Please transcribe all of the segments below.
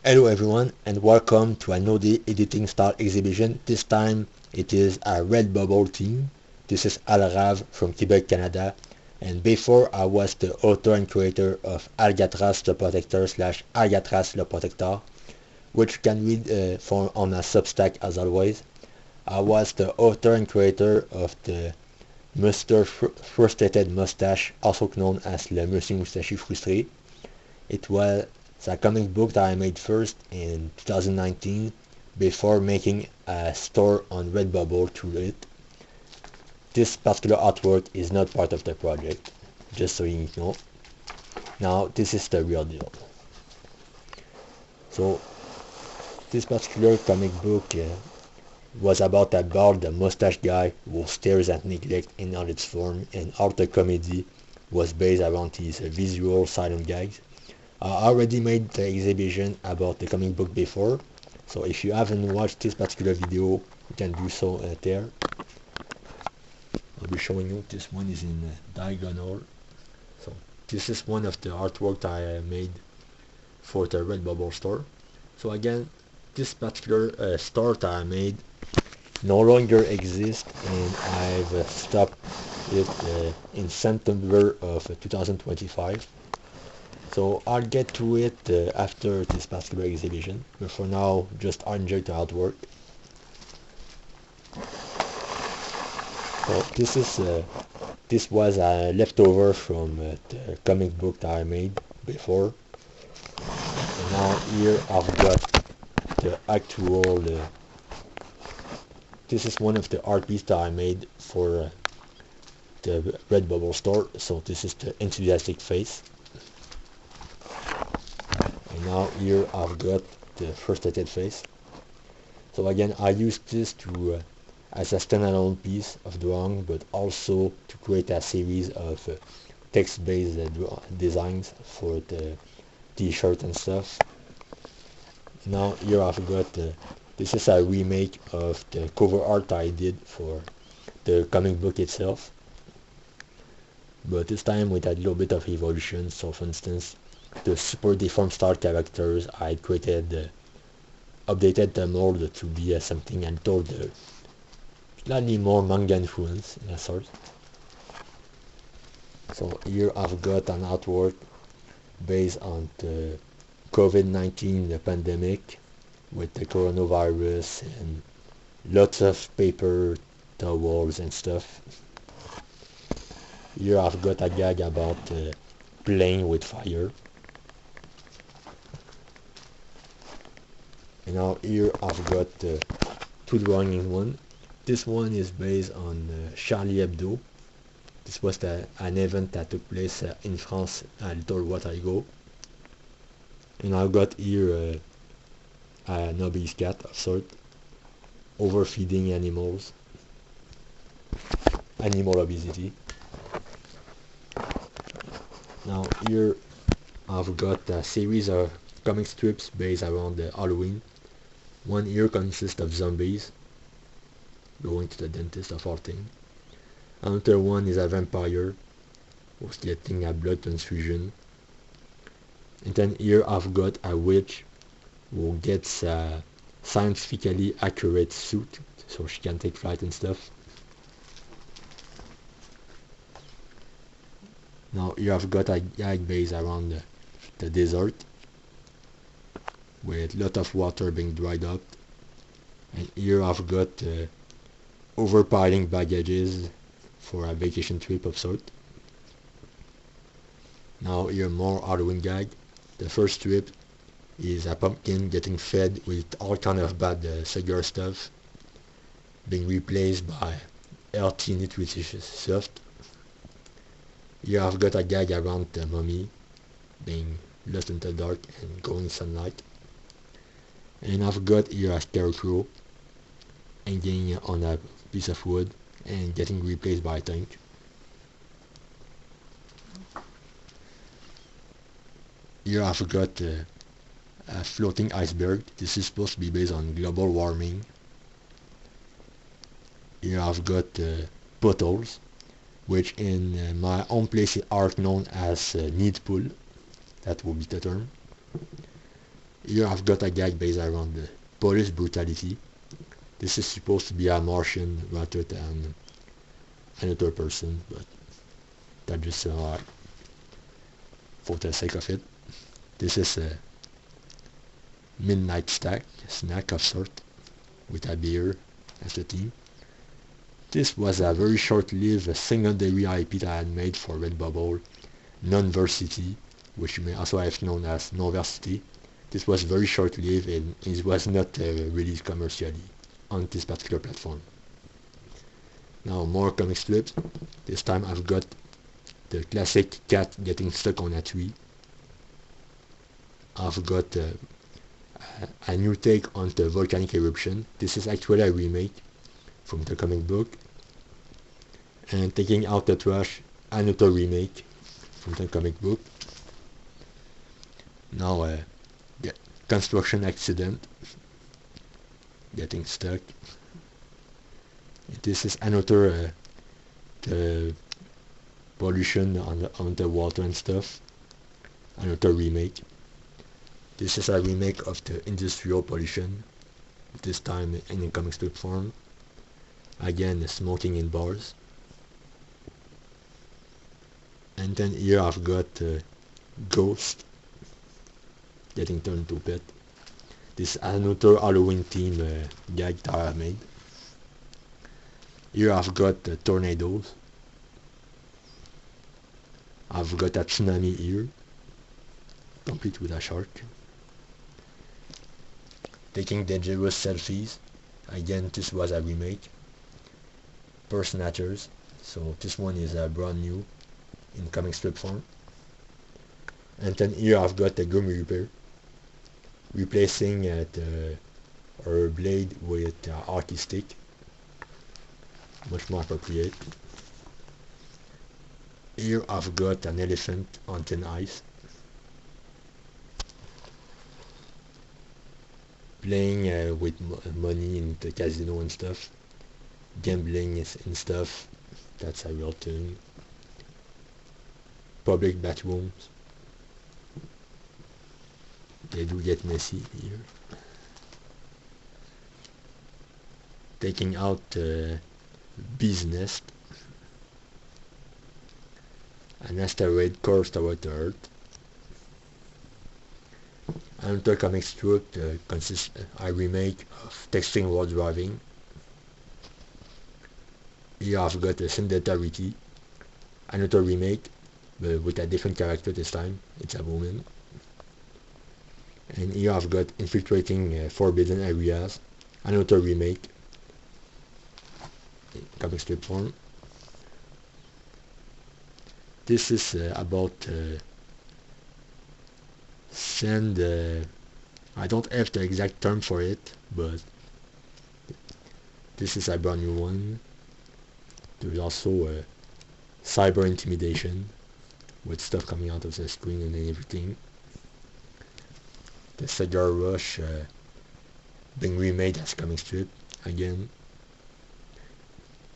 Hello everyone and welcome to another editing style exhibition. This time it is a Redbubble team. This is Alrav from Quebec, Canada, and before I was the author and creator of Alcatraz le Protecteur / Alcatraz le Protecteur, which you can read on a Substack as always. I was the author and creator of the Moustachu Frustré mustache, also known as le Moustachu Frustré. It was a comic book that I made first in 2019 before making a store on Redbubble to it. This particular artwork is not part of the project, just so you know. Now this is the real deal. So this particular comic book was about a bald mustache guy who stares at neglect in all its form, and all the comedy was based around his visual silent gags. I already made the exhibition about the comic book before, so if you haven't watched this particular video, you can do so there. I'll be showing you. This one is in diagonal. So this is one of the artwork that I made for the Redbubble store. So again, this particular store that I made no longer exists, and I've stopped it in September of 2025. So I'll get to it after this particular exhibition, but for now just enjoy the artwork. So this was a leftover from the comic book that I made before, and now here I've got the actual this is one of the art pieces that I made for the Redbubble store. So this is the enthusiastic face. And now here I've got the frustrated face. So again, I used this to as a standalone piece of drawing, but also to create a series of text-based designs for the t-shirt and stuff. Now here I've got this is a remake of the cover art I did for the comic book itself, but this time with a little bit of evolution. So for instance, the super deformed star characters, I created, updated the mold to be something a little slightly more manga influence in a sort. So here I've got an artwork based on the COVID-19 pandemic with the coronavirus and lots of paper towels and stuff. Here I've got a gag about playing with fire. And now here I've got two drawings in one. This one is based on Charlie Hebdo. This was an event that took place in France a little while ago. And I've got here an obese cat of sort, overfeeding animals, animal obesity. Now here I've got a series of comic strips based around Halloween. One here consists of zombies going to the dentist of all things. Another one is a vampire who's getting a blood transfusion. And then here I've got a witch who gets a scientifically accurate suit so she can take flight and stuff. Now here I've got a gag based around the desert with a lot of water being dried up. And here I've got overpiling baggages for a vacation trip of sort. Now here more Halloween gag. The first strip is a pumpkin getting fed with all kind of bad sugar stuff, being replaced by healthy nutritious stuff. Here I've got a gag around the mummy being lost in the dark and going in sunlight. And I've got here a scarecrow hanging on a piece of wood and getting replaced by a tank. Here I've got a floating iceberg. This is supposed to be based on global warming. Here I've got potholes, which in my own place are known as need pool. That will be the term. Here I've got a gag based around the police brutality. This is supposed to be a Martian rather than another person, but that just for the sake of it. This is a midnight snack of sort, with a beer as the theme. This was a very short-lived secondary IP that I had made for Redbubble, Non-Versity, which you may also have known as No-Versity. This was very short-lived and it was not released commercially on this particular platform. Now more comic strips. This time I've got the classic cat getting stuck on a tree. I've got a new take on the volcanic eruption. This is actually a remake from the comic book. And taking out the trash, another remake from the comic book. Now the construction accident, getting stuck. This is another the pollution on the water and stuff, another remake. This is a remake of the industrial pollution, this time in a comic strip form. Again, smoking in bars. And then here I've got Ghost getting turned to pet. This is another Halloween theme gag that I made. Here I've got tornadoes. I've got a tsunami here, complete with a shark. Taking dangerous selfies. Again, this was a remake. Purse snatchers. So this one is brand new in comic strip form. And then here I've got the Grim Reaper, replacing her blade with hockey stick. Much more appropriate. Here I've got an elephant on thin ice, playing with money in the casino and stuff, gambling and stuff. That's a real thing. Public bathrooms, they do get messy here. Taking out bee's nest. An asteroid curves toward the Earth. Another comic strip consists a remake of Texting While Driving. Here I've got a Singularity, another remake, but with a different character this time. It's a woman. And here I've got Infiltrating Forbidden Areas, another remake, comic strip form. This is about send. I don't have the exact term for it, but this is a brand new one. There's also cyber intimidation with stuff coming out of the screen and everything. The Cigar Rush being remade as comic strip again.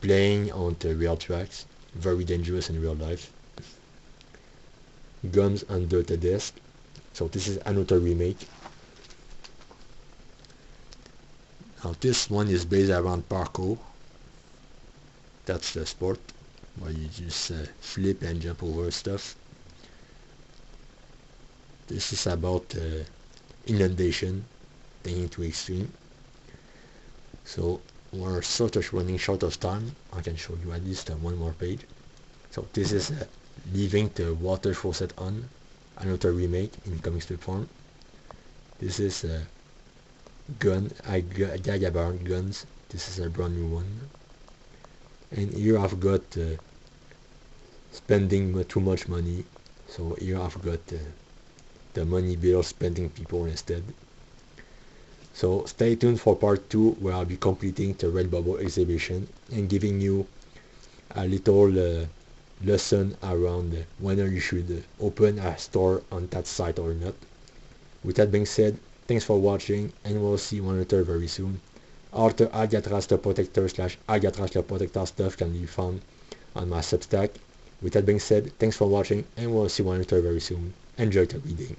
Playing on the rail tracks, very dangerous in real life. Guns under the desk. So this is another remake. Now this one is based around parkour. That's the sport where you just flip and jump over stuff. This is about inundation, taking to extreme. So we're sort of running short of time. I can show you at least one more page. So this is leaving the water faucet on, another remake in comic strip form. This is a gag about guns. This is a brand new one. And here I've got spending too much money. So here I've got the money bill spending people instead. So stay tuned for part 2, where I'll be completing the Redbubble exhibition and giving you a little lesson around whether you should open a store on that site or not. With that being said, thanks for watching, and we'll see one another very soon. All the Alcatraz the Protector / Alcatraz the Protector stuff can be found on my Substack. With that being said, thanks for watching, and we'll see one another very soon. Enjoy the reading.